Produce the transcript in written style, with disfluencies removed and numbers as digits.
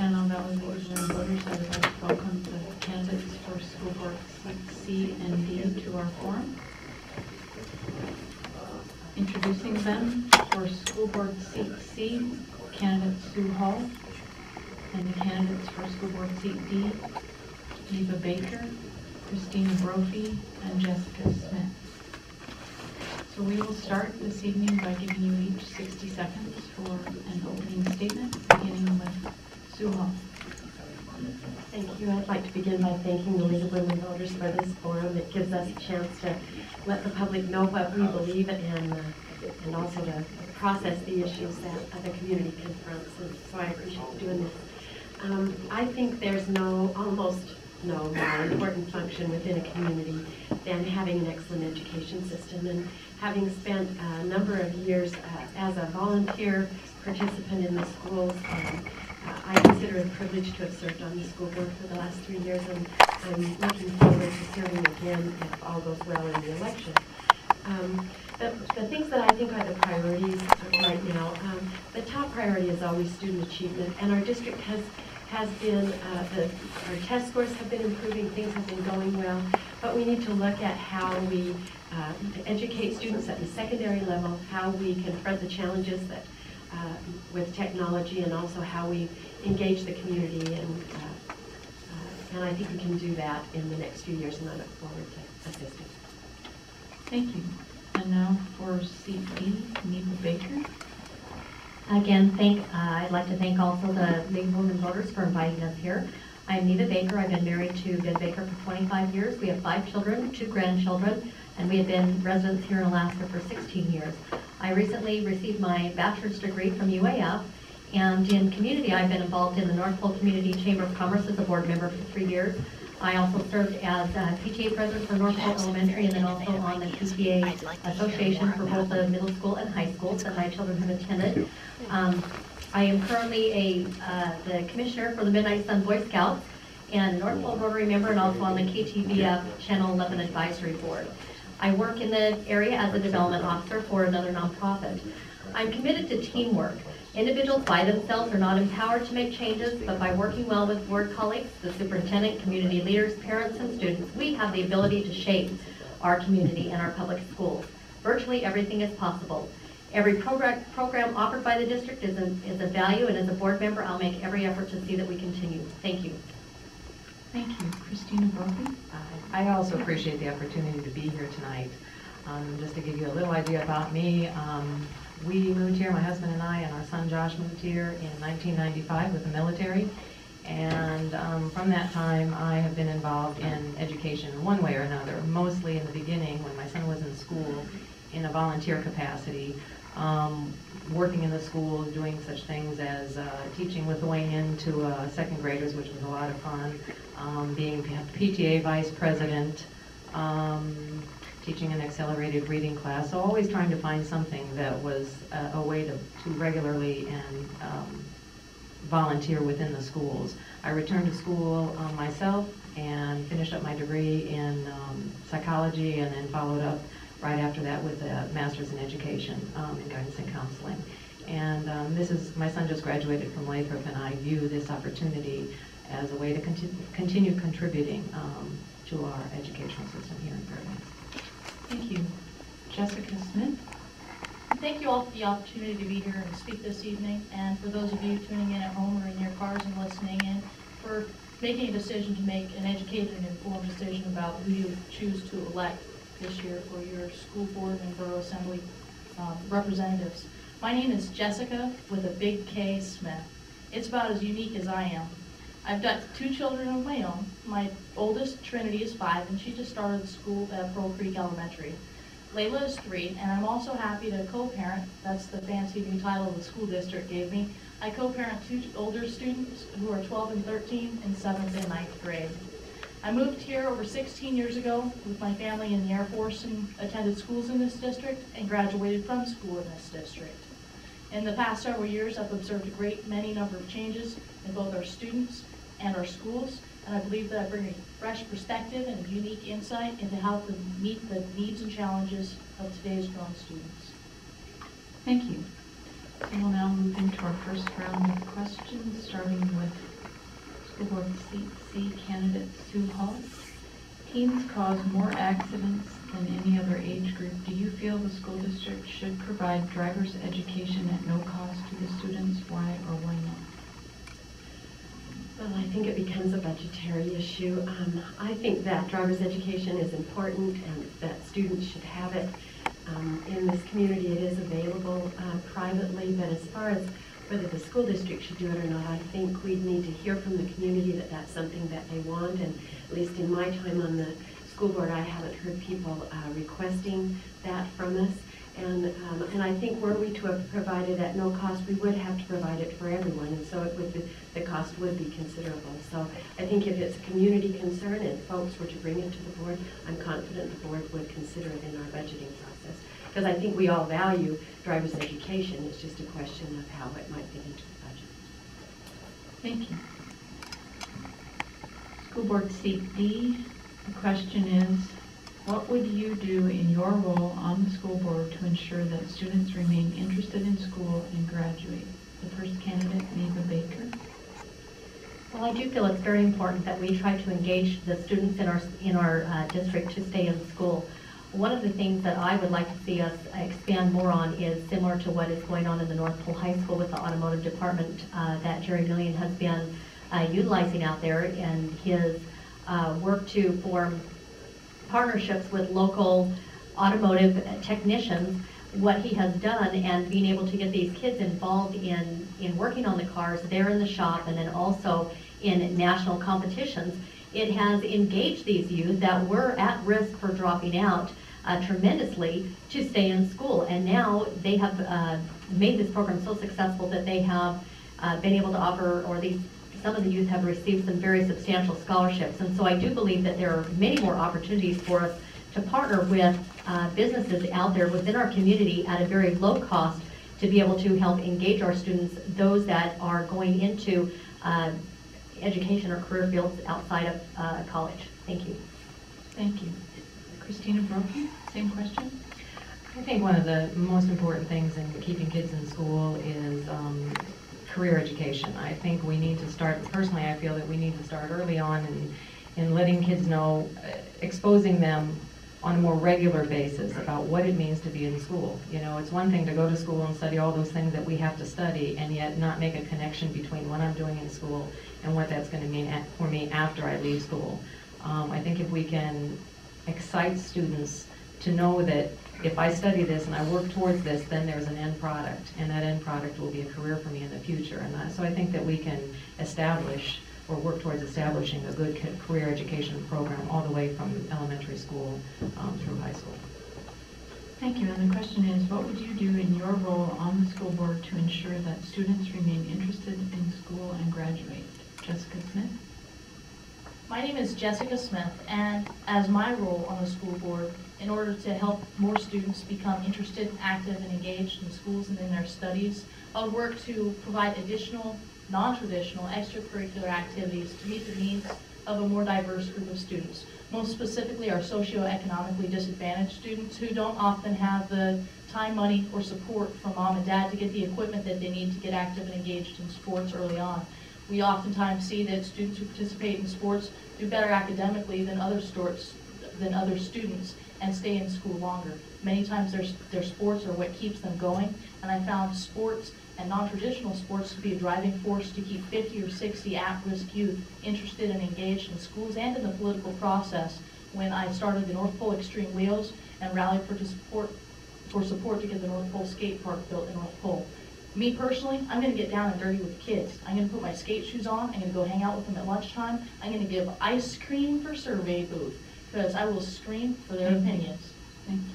Shannon Valley leaders and voters, I would like to welcome the candidates for school board seats C and D to our forum. Introducing them, for school board seat C, candidate Sue Hall, and the candidates for school board seat D, Eva Baker, Christina Brophy, and Jessica Smith. So we will start this evening by giving you each 60 seconds for an opening statement, beginning with Sue Hall. Thank you. I'd like to begin by thanking the League of Women Voters for this forum. It gives us a chance to let the public know what we believe and also to process the issues that the community confronts. And so I appreciate doing this. I think there's almost no more important function within a community than having an excellent education system. And having spent a number of years as a volunteer participant in the schools, I consider it a privilege to have served on the school board for the last 3 years, and I'm looking forward to serving again if all goes well in the election. The things that I think are the priorities right now, the top priority is always student achievement, and our district has been, our test scores have been improving, things have been going well, but we need to look at how we educate students at the secondary level, how we confront the challenges that with technology, and also how we engage the community, and I think we can do that in the next few years, and I look forward to assisting. Thank you. And now for seat D, Neva Baker. Again, I'd like to thank also the League of Women Voters for inviting us here. I'm Neva Baker. I've been married to Ben Baker for 25 years. We have 5 children, 2 grandchildren, and we have been residents here in Alaska for 16 years. I recently received my bachelor's degree from UAF, and in community I've been involved in the North Pole Community Chamber of Commerce as a board member for 3 years. I also served as PTA president for North Pole Elementary, and then also on the PTA Association for both the middle school and high schools that my children have attended. I am currently the commissioner for the Midnight Sun Boy Scouts and North Pole Rotary member, and also on the KTVF Channel 11 Advisory Board. I work in the area as a development officer for another nonprofit. I'm committed to teamwork. Individuals by themselves are not empowered to make changes, but by working well with board colleagues, the superintendent, community leaders, parents, and students, we have the ability to shape our community and our public schools. Virtually everything is possible. Every program offered by the district is a value, and as a board member, I'll make every effort to see that we continue. Thank you. Thank you. Christina Brophy. I also appreciate the opportunity to be here tonight. Just to give you a little idea about me, we moved here, my husband and I, and our son Josh moved here in 1995 with the military. And from that time, I have been involved in education in one way or another, mostly in the beginning when my son was in school in a volunteer capacity, working in the schools, doing such things as teaching Lithuanian to second graders, which was a lot of fun, being PTA vice president, teaching an accelerated reading class, so always trying to find something that was a way to regularly and volunteer within the schools. I returned to school myself and finished up my degree in psychology, and then followed up right after that with a master's in education in guidance and counseling. And my son just graduated from Lathrop, and I view this opportunity as a way to continue contributing to our educational system here in Fairbanks. Thank you. Jessica Smith. Thank you all for the opportunity to be here and speak this evening, and for those of you tuning in at home or in your cars and listening in, for making a decision to make an educated and informed decision about who you choose to elect this year for your school board and borough assembly representatives. My name is Jessica with a big K Smith. It's about as unique as I am. I've got 2 children of my own. My oldest, Trinity, is 5, and she just started school at Pearl Creek Elementary. Layla is 3, and I'm also happy to co-parent. That's the fancy new title the school district gave me. I co-parent 2 older students who are 12 and 13 in 7th and 9th grade. I moved here over 16 years ago with my family in the Air Force and attended schools in this district and graduated from school in this district. In the past several years, I've observed a great many number of changes in both our students and our schools, and I believe that I bring a fresh perspective and a unique insight into how to meet the needs and challenges of today's growing students. Thank you. So we'll now move into our first round of questions, starting with School Board Seat C candidate Sue Hall. Teens cause more accidents than any other age group. Do you feel the school district should provide driver's education at no cost to the students? Why or why not? Well, I think it becomes a budgetary issue. I think that driver's education is important and that students should have it. In this community, it is available privately, but as far as whether the school district should do it or not, I think we'd need to hear from the community that that's something that they want, and at least in my time on the school board, I haven't heard people requesting that from us. And I think were we to have provided at no cost, we would have to provide it for everyone, and so it would be, the cost would be considerable. So I think if it's a community concern and folks were to bring it to the board, I'm confident the board would consider it in our budgeting process. Because I think we all value driver's education. It's just a question of how it might fit into the budget. Thank you. School Board Seat D, the question is, what would you do in your role on the school board to ensure that students remain interested in school and graduate? The first candidate, Neva Baker. Well, I do feel it's very important that we try to engage the students in our district to stay in school. One of the things that I would like to see us expand more on is similar to what is going on in the North Pole High School with the automotive department that Jerry Millian has been utilizing out there in his work to form partnerships with local automotive technicians. What he has done and being able to get these kids involved in working on the cars there in the shop and then also in national competitions, it has engaged these youth that were at risk for dropping out tremendously to stay in school. And now they have made this program so successful that they have been able to offer, or some of the youth have received some very substantial scholarships. And so I do believe that there are many more opportunities for us to partner with businesses out there within our community at a very low cost to be able to help engage our students, those that are going into education or career fields outside of college. Thank you. Thank you. Christina Brophy, same question. I think one of the most important things in keeping kids in school is career education. I think we need to start, personally I feel that we need to start early on in letting kids know, exposing them on a more regular basis about what it means to be in school. You know, it's one thing to go to school and study all those things that we have to study and yet not make a connection between what I'm doing in school and what that's going to mean for me after I leave school. I think if we can excite students to know that if I study this and I work towards this, then there's an end product, and that end product will be a career for me in the future. And so I think that we can establish or work towards establishing a good career education program all the way from elementary school through high school. Thank you. And the question is, what would you do in your role on the school board to ensure that students remain interested in school and graduate? Jessica Smith. My name is Jessica Smith, and as my role on the school board, in order to help more students become interested, active, and engaged in schools and in their studies, I would work to provide additional, non-traditional, extracurricular activities to meet the needs of a more diverse group of students. Most specifically, our socioeconomically disadvantaged students who don't often have the time, money, or support from mom and dad to get the equipment that they need to get active and engaged in sports early on. We oftentimes see that students who participate in sports do better academically than other students and stay in school longer. Many times their sports are what keeps them going, and I found sports and non-traditional sports to be a driving force to keep 50 or 60 at-risk youth interested and engaged in schools and in the political process when I started the North Pole Extreme Leos and rallied for support to get the North Pole Skate Park built in North Pole. Me personally, I'm going to get down and dirty with kids. I'm going to put my skate shoes on. I'm going to go hang out with them at lunchtime. I'm going to give ice cream for survey booth because I will scream for their opinions. Thank you.